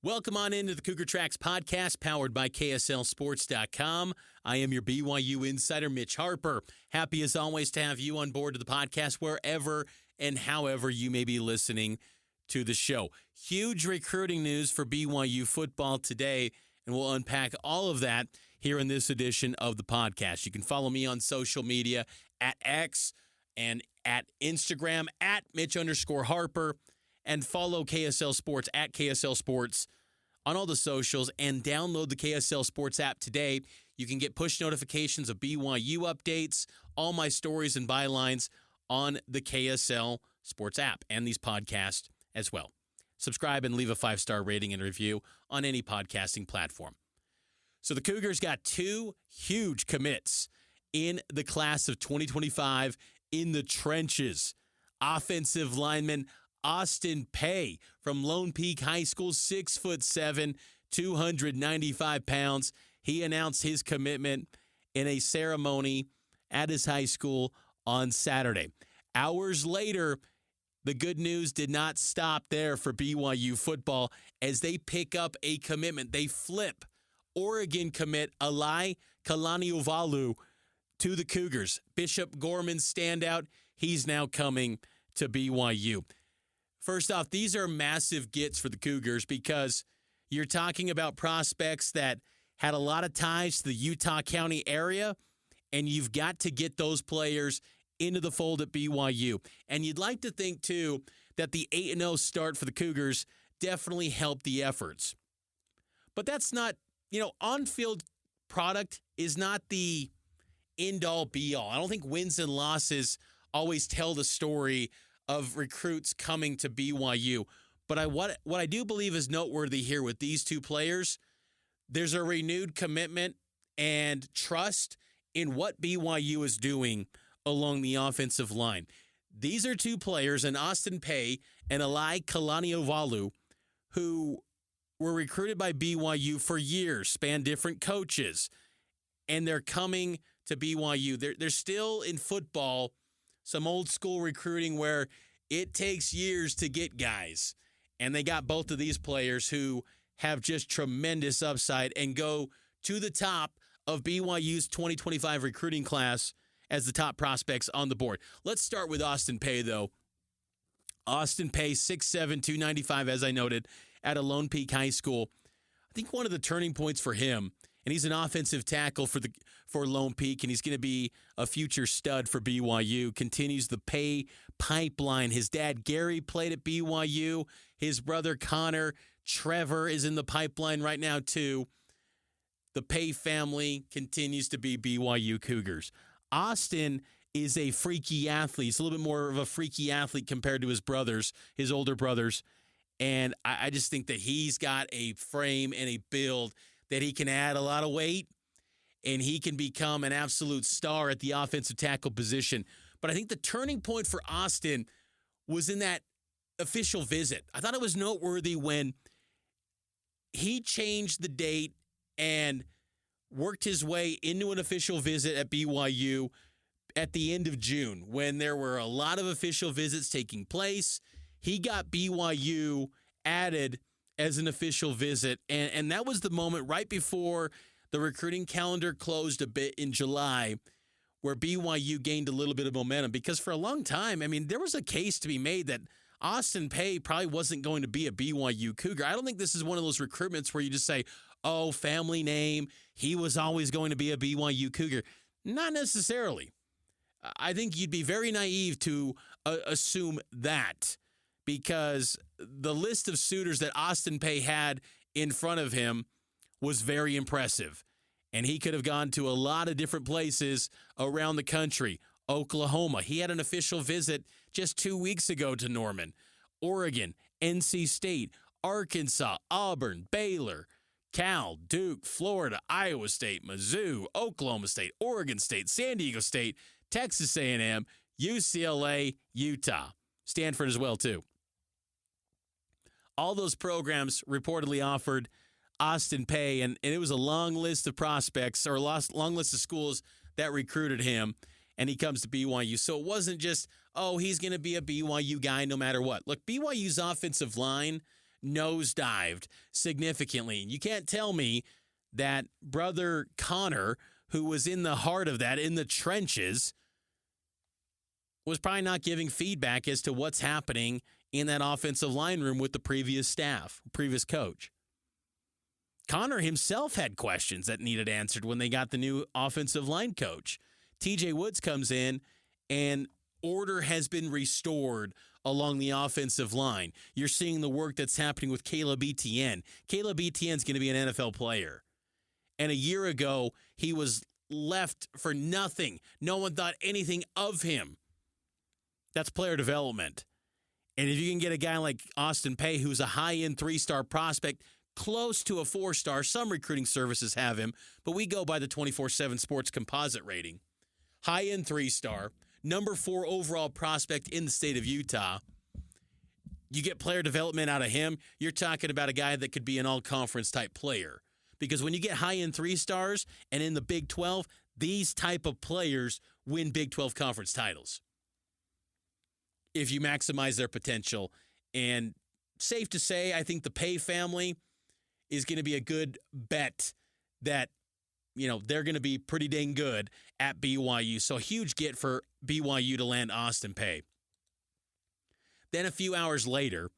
Welcome on into the Cougar Tracks podcast powered by KSLSports.com. I am your BYU insider, Mitch Harper. Happy as always to have you on board to the podcast wherever and however you may be listening to the show. Huge recruiting news for BYU football today, and we'll unpack all of that here in this edition of the podcast. You can follow me on social media at X and at Instagram at Mitch_Harper. And follow KSL Sports at KSL Sports on all the socials and download the KSL Sports app today. You can get push notifications of BYU updates, all my stories and bylines on the KSL Sports app and these podcasts as well. Subscribe and leave a 5-star rating and review on any podcasting platform. So the Cougars got two huge commits in the class of 2025 in the trenches. Offensive lineman Austin Pay from Lone Peak High School, 6'7", 295 pounds. He announced his commitment in a ceremony at his high school on Saturday. Hours later, the good news did not stop there for BYU football as they pick up a commitment. They flip Oregon commit Alai Kalani Uvalu to the Cougars. Bishop Gorman standout. He's now coming to BYU. First off, these are massive gets for the Cougars because you're talking about prospects that had a lot of ties to the Utah County area, and you've got to get those players into the fold at BYU. And you'd like to think, too, that the 8-0 start for the Cougars definitely helped the efforts. But that's not, on-field product is not the end-all, be-all. I don't think wins and losses always tell the story of recruits coming to BYU. But what I do believe is noteworthy here with these two players, there's a renewed commitment and trust in what BYU is doing along the offensive line. These are two players, in Austin Pay and Eli Kalani Uvalu, who were recruited by BYU for years, span different coaches, and they're coming to BYU. They're still in football, some old school recruiting where it takes years to get guys. And they got both of these players who have just tremendous upside and go to the top of BYU's 2025 recruiting class as the top prospects on the board. Let's start with Austin Pay, though. Austin Pay, 6'7", 295, as I noted, at a Lone Peak High School. I think one of the turning points for him, and he's an offensive tackle for Lone Peak, and he's going to be a future stud for BYU. Continues the Pay pipeline. His dad, Gary, played at BYU. His brother, Connor, Trevor, is in the pipeline right now, too. The Pay family continues to be BYU Cougars. Austin is a freaky athlete. He's a little bit more of a freaky athlete compared to his brothers, his older brothers. And I just think that he's got a frame and a build that he can add a lot of weight, and he can become an absolute star at the offensive tackle position. But I think the turning point for Austin was in that official visit. I thought it was noteworthy when he changed the date and worked his way into an official visit at BYU at the end of June, when there were a lot of official visits taking place. He got BYU added as an official visit, and that was the moment right before the recruiting calendar closed a bit in July, where BYU gained a little bit of momentum. Because for a long time, there was a case to be made that Austin Pay probably wasn't going to be a BYU Cougar. I don't think this is one of those recruitments where you just say, oh, family name, he was always going to be a BYU Cougar. Not necessarily. I think you'd be very naive to assume that, because the list of suitors that Austin Pay had in front of him was very impressive. And he could have gone to a lot of different places around the country. Oklahoma, he had an official visit just 2 weeks ago to Norman. Oregon, NC State, Arkansas, Auburn, Baylor, Cal, Duke, Florida, Iowa State, Mizzou, Oklahoma State, Oregon State, San Diego State, Texas A&M, UCLA, Utah. Stanford as well, too. All those programs reportedly offered Austin Pay, and it was a long list of prospects, or a long list of schools that recruited him, and he comes to BYU. So it wasn't just, oh, he's going to be a BYU guy no matter what. Look, BYU's offensive line nosedived significantly. You can't tell me that brother Connor, who was in the heart of that, in the trenches, was probably not giving feedback as to what's happening in that offensive line room with the previous staff, previous coach. Connor himself had questions that needed answered when they got the new offensive line coach. TJ Woods comes in, and order has been restored along the offensive line. You're seeing the work that's happening with Caleb Etienne. Caleb Etienne's going to be an NFL player. And a year ago, he was left for nothing. No one thought anything of him. That's player development. And if you can get a guy like Austin Peay, who's a high-end 3-star prospect, close to a 4-star, some recruiting services have him, but we go by the 24/7 Sports composite rating. High-end 3-star, number 4 overall prospect in the state of Utah. You get player development out of him, you're talking about a guy that could be an all-conference type player. Because when you get high-end 3-stars and in the Big 12, these type of players win Big 12 conference titles. If you maximize their potential. And safe to say, I think the Peay family is going to be a good bet that, they're going to be pretty dang good at BYU. So a huge get for BYU to land Austin Peay. Then a few hours later,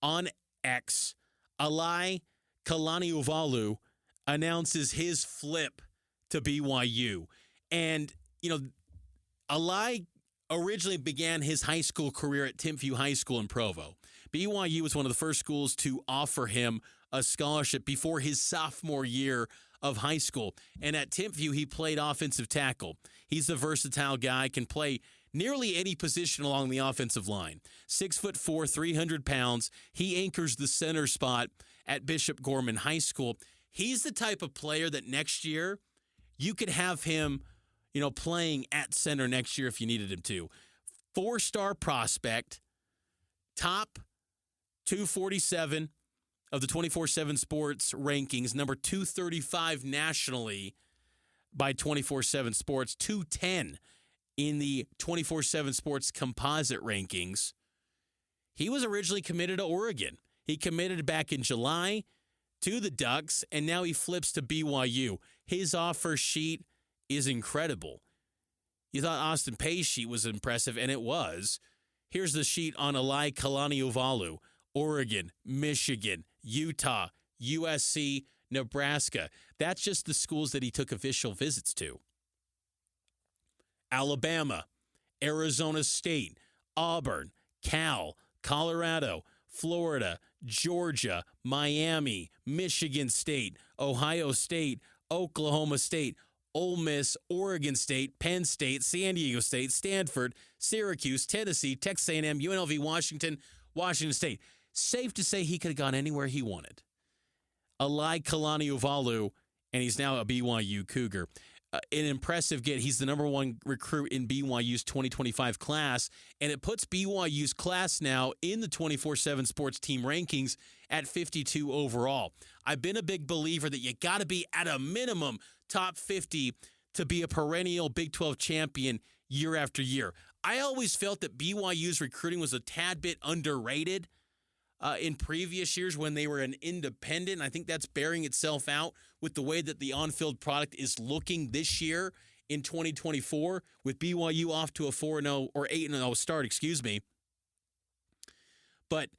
on X, Alai Kalani Uvalu announces his flip to BYU. And, Alai originally began his high school career at Timpview High School in Provo. BYU was one of the first schools to offer him a scholarship before his sophomore year of high school. And at Timpview, he played offensive tackle. He's a versatile guy, can play nearly any position along the offensive line. 6'4", 300 pounds. He anchors the center spot at Bishop Gorman High School. He's the type of player that next year you could have him playing at center next year if you needed him to. 4-star prospect, top 247 of the 24/7 Sports rankings, number 235 nationally by 24/7 Sports, 210 in the 24/7 Sports composite rankings. He was originally committed to Oregon. He committed back in July to the Ducks, and now he flips to BYU. His offer sheet is incredible. You thought Austin Peay's sheet was impressive, and it was. Here's the sheet on Eli Kalani Uvalu: Oregon, Michigan, Utah, USC, Nebraska. That's just the schools that he took official visits to. Alabama, Arizona State, Auburn, Cal, Colorado, Florida, Georgia, Miami, Michigan State, Ohio State, Oklahoma State, Ole Miss, Oregon State, Penn State, San Diego State, Stanford, Syracuse, Tennessee, Texas A&M, UNLV, Washington, Washington State. Safe to say he could have gone anywhere he wanted. Alai Kalani Uvalu, and he's now a BYU Cougar. An impressive get. He's the number 1 recruit in BYU's 2025 class, and it puts BYU's class now in the 24/7 Sports team rankings at 52 overall. I've been a big believer that you got to be at a minimum top 50 to be a perennial Big 12 champion year after year. I always felt that BYU's recruiting was a tad bit underrated in previous years when they were an independent. I think that's bearing itself out with the way that the on-field product is looking this year in 2024, with BYU off to a 4-0 or 8-0 start, But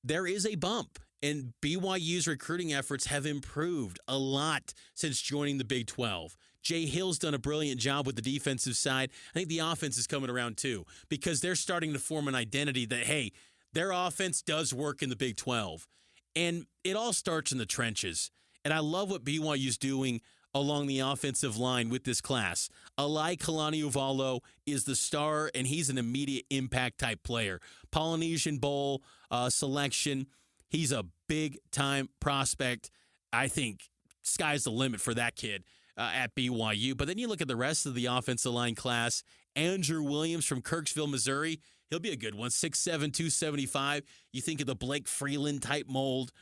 there is a bump, and BYU's recruiting efforts have improved a lot since joining the Big 12. Jay Hill's done a brilliant job with the defensive side. I think the offense is coming around too, because they're starting to form an identity that, hey, their offense does work in the Big 12. And it all starts in the trenches. And I love what BYU's doing along the offensive line with this class. Alai Kalani Uvalu is the star, and he's an immediate impact type player. Polynesian Bowl selection. He's a big-time prospect. I think sky's the limit for that kid at BYU. But then you look at the rest of the offensive line class. Andrew Williams from Kirksville, Missouri. He'll be a good one. 6'7", 275. You think of the Blake Freeland type mold.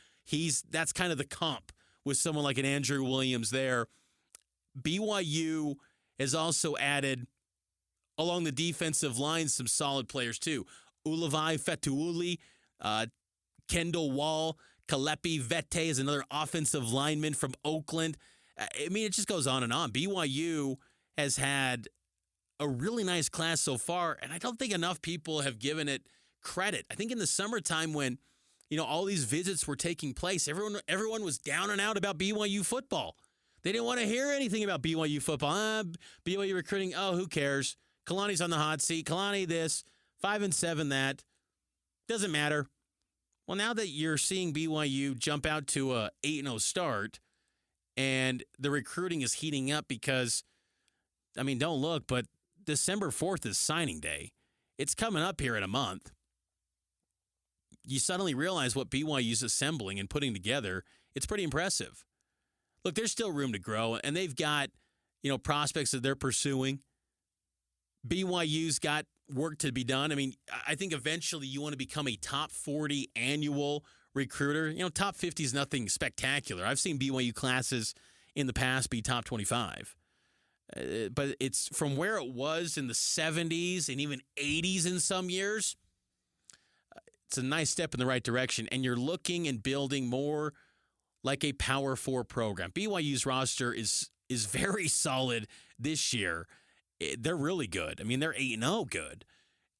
That's kind of the comp with someone like an Andrew Williams there. BYU has also added, along the defensive line, some solid players too. Ulavai Fettuuli Kendall Wall, Kalepi Vete is another offensive lineman from Oakland. I mean, it just goes on and on. BYU has had a really nice class so far, and I don't think enough people have given it credit. I think in the summertime when, all these visits were taking place, everyone was down and out about BYU football. They didn't want to hear anything about BYU football. BYU recruiting, who cares? Kalani's on the hot seat. Kalani this, 5-7 that. Doesn't matter. Well, now that you're seeing BYU jump out to a 8-0 start and the recruiting is heating up because, don't look, but December 4th is signing day. It's coming up here in a month. You suddenly realize what BYU's assembling and putting together. It's pretty impressive. Look, there's still room to grow, and they've got, prospects that they're pursuing. BYU's got work to be done. I think eventually you want to become a top 40 annual recruiter. Top 50 is nothing spectacular. I've seen BYU classes in the past be top 25. But it's from where it was in the 70s and even 80s in some years. It's a nice step in the right direction, and you're looking and building more like a Power 4 program. BYU's roster is very solid this year. They're really good. They're 8-0 good.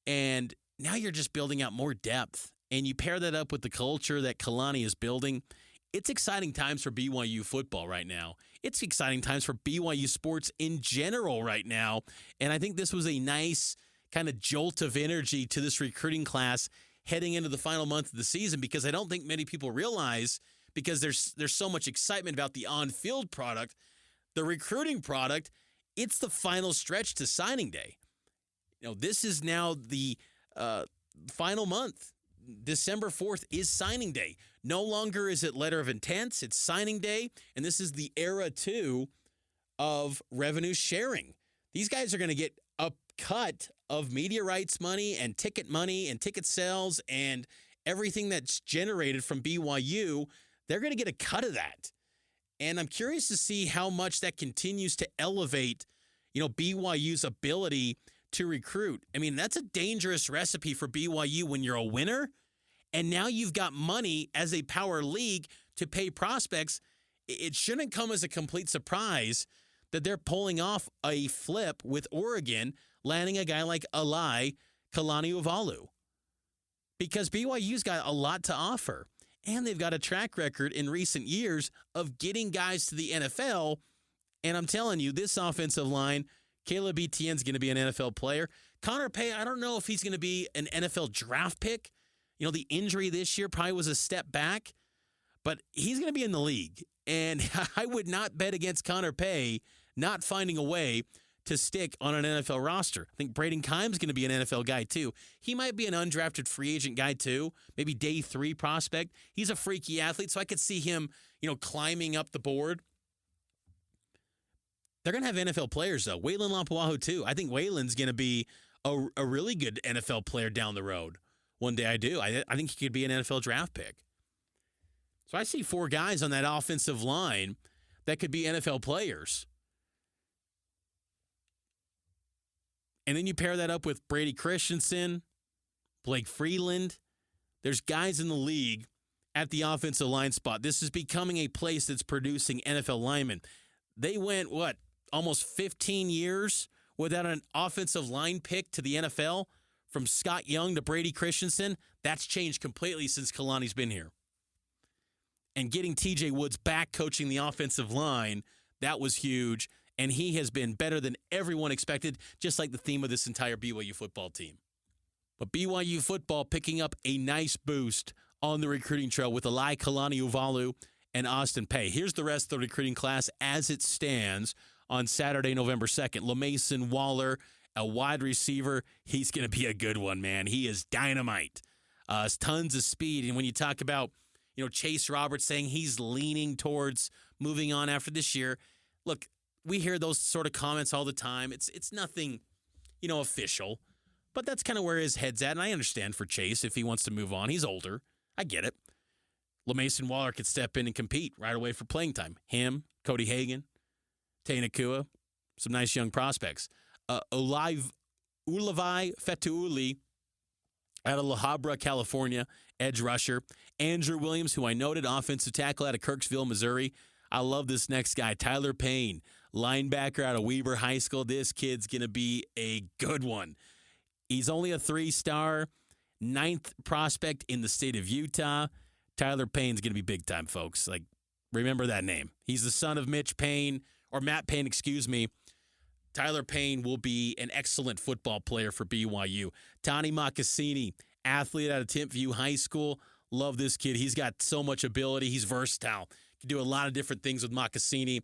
And now you're just building out more depth, and you pair that up with the culture that Kalani is building. It's exciting times for BYU football right now. It's exciting times for BYU sports in general right now. And I think this was a nice kind of jolt of energy to this recruiting class heading into the final month of the season, because I don't think many people realize, because there's so much excitement about the on-field product, the recruiting product, it's the final stretch to signing day. This is now the final month. December 4th is signing day. No longer is it letter of intent, it's signing day, and this is the era, too, of revenue sharing. These guys are going to get a cut of media rights money and ticket sales and everything that's generated from BYU. They're going to get a cut of that. And I'm curious to see how much that continues to elevate, BYU's ability to recruit. That's a dangerous recipe for BYU when you're a winner, and now you've got money as a power league to pay prospects. It shouldn't come as a complete surprise that they're pulling off a flip with Oregon, landing a guy like Alai Kalani Uvalu, because BYU's got a lot to offer, and they've got a track record in recent years of getting guys to the NFL. And I'm telling you, this offensive line, Caleb Etienne's going to be an NFL player. Connor Pay, I don't know if he's going to be an NFL draft pick. The injury this year probably was a step back, but he's going to be in the league. And I would not bet against Connor Pay not finding a way to stick on an NFL roster. I think Braden Kime's going to be an NFL guy too. He might be an undrafted free agent guy too, maybe day 3 prospect. He's a freaky athlete, so I could see him, climbing up the board. They're going to have NFL players, though. Waylon Lapuaho, too. I think Waylon's going to be a really good NFL player down the road. One day I do. I think he could be an NFL draft pick. So I see 4 guys on that offensive line that could be NFL players. And then you pair that up with Brady Christensen, Blake Freeland. There's guys in the league at the offensive line spot. This is becoming a place that's producing NFL linemen. They went, almost 15 years without an offensive line pick to the NFL, from Scott Young to Brady Christensen. That's changed completely since Kalani's been here. And getting TJ Woods back coaching the offensive line, that was huge. And he has been better than everyone expected, just like the theme of this entire BYU football team. But BYU football picking up a nice boost on the recruiting trail with Alai Kalani Uvalu and Austin Pay. Here's the rest of the recruiting class as it stands on Saturday, November 2nd. LaMason Waller, a wide receiver. He's going to be a good one, man. He is dynamite. Tons of speed. And when you talk about, Chase Roberts saying he's leaning towards moving on after this year, look, we hear those sort of comments all the time. It's nothing, official. But that's kind of where his head's at. And I understand for Chase if he wants to move on. He's older. I get it. LaMason Waller could step in and compete right away for playing time. Him, Cody Hagan, Tay Nakua, some nice young prospects. Ulavai Fetuuli out of La Habra, California, edge rusher. Andrew Williams, who I noted, offensive tackle out of Kirksville, Missouri. I love this next guy, Tyler Payne, linebacker out of Weber High School. This kid's going to be a good one. He's only a 3-star, 9th prospect in the state of Utah. Tyler Payne's going to be big time, folks. Like, remember that name. He's the son of Mitch Payne, or Matt Payne, excuse me. Tyler Payne will be an excellent football player for BYU. Tani Mocassini, athlete out of Timpview High School. Love this kid. He's got so much ability. He's versatile. Can do a lot of different things with Mocassini.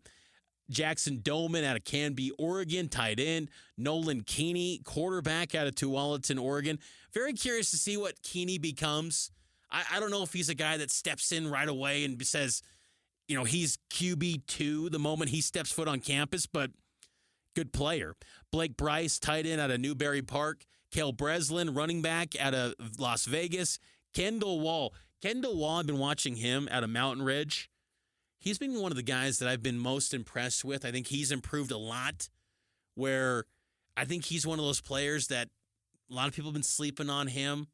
Jackson Doman out of Canby, Oregon, tight end. Nolan Keeney, quarterback out of Tualatin, Oregon. Very curious to see what Keeney becomes. I don't know if he's a guy that steps in right away and says, he's QB2 the moment he steps foot on campus, but good player. Blake Bryce, tight end out of Newberry Park. Cale Breslin, running back out of Las Vegas. Kendall Wall, I've been watching him out of Mountain Ridge. He's been one of the guys that I've been most impressed with. I think he's improved a lot, where I think he's one of those players that a lot of people have been sleeping on him,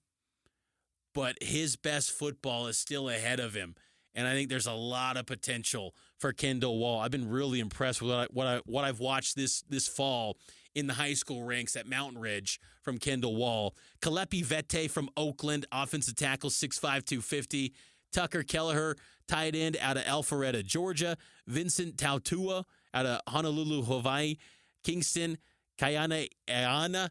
but his best football is still ahead of him. And I think there's a lot of potential for Kendall Wall. I've been really impressed with what I've watched this fall in the high school ranks at Mountain Ridge from Kendall Wall. Kalepi Vete from Oakland, offensive tackle, 6'5", 250. Tucker Kelleher, tight end out of Alpharetta, Georgia. Vincent Tautua out of Honolulu, Hawaii. Kingston Kayana,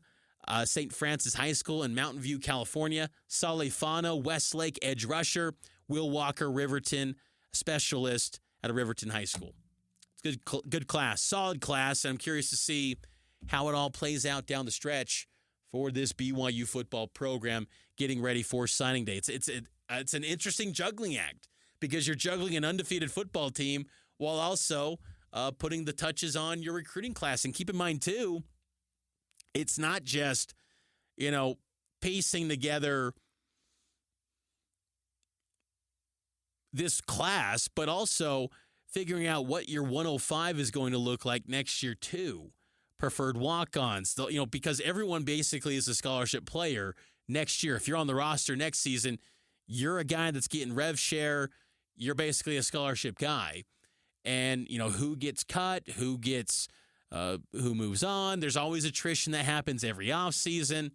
St. Francis High School in Mountain View, California. Salefano, Westlake, edge rusher. Will Walker, Riverton, specialist out of Riverton High School. It's good class, solid class, and I'm curious to see how it all plays out down the stretch for this BYU football program getting ready for signing day. It's an interesting juggling act because you're juggling an undefeated football team while also putting the touches on your recruiting class. And keep in mind, too, it's not just, piecing together this class, but also figuring out what your 105 is going to look like next year, too. Preferred walk-ons, because everyone basically is a scholarship player next year. If you're on the roster next season, you're a guy that's getting rev share. You're basically a scholarship guy. And, who gets cut, who moves on. There's always attrition that happens every offseason.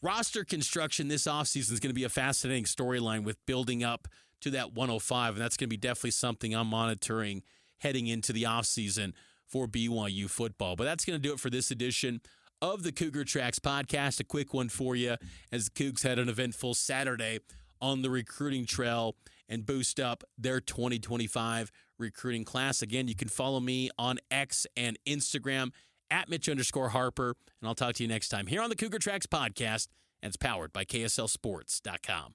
Roster construction this offseason is going to be a fascinating storyline with building up to that 105, and that's going to be definitely something I'm monitoring heading into the offseason for BYU football. But that's going to do it for this edition of the Cougar Tracks podcast. A quick one for you as the Cougs had an eventful Saturday on the recruiting trail and boost up their 2025 recruiting class. Again, you can follow me on X and Instagram at Mitch_Harper, and I'll talk to you next time here on the Cougar Tracks podcast, and it's powered by KSLSports.com.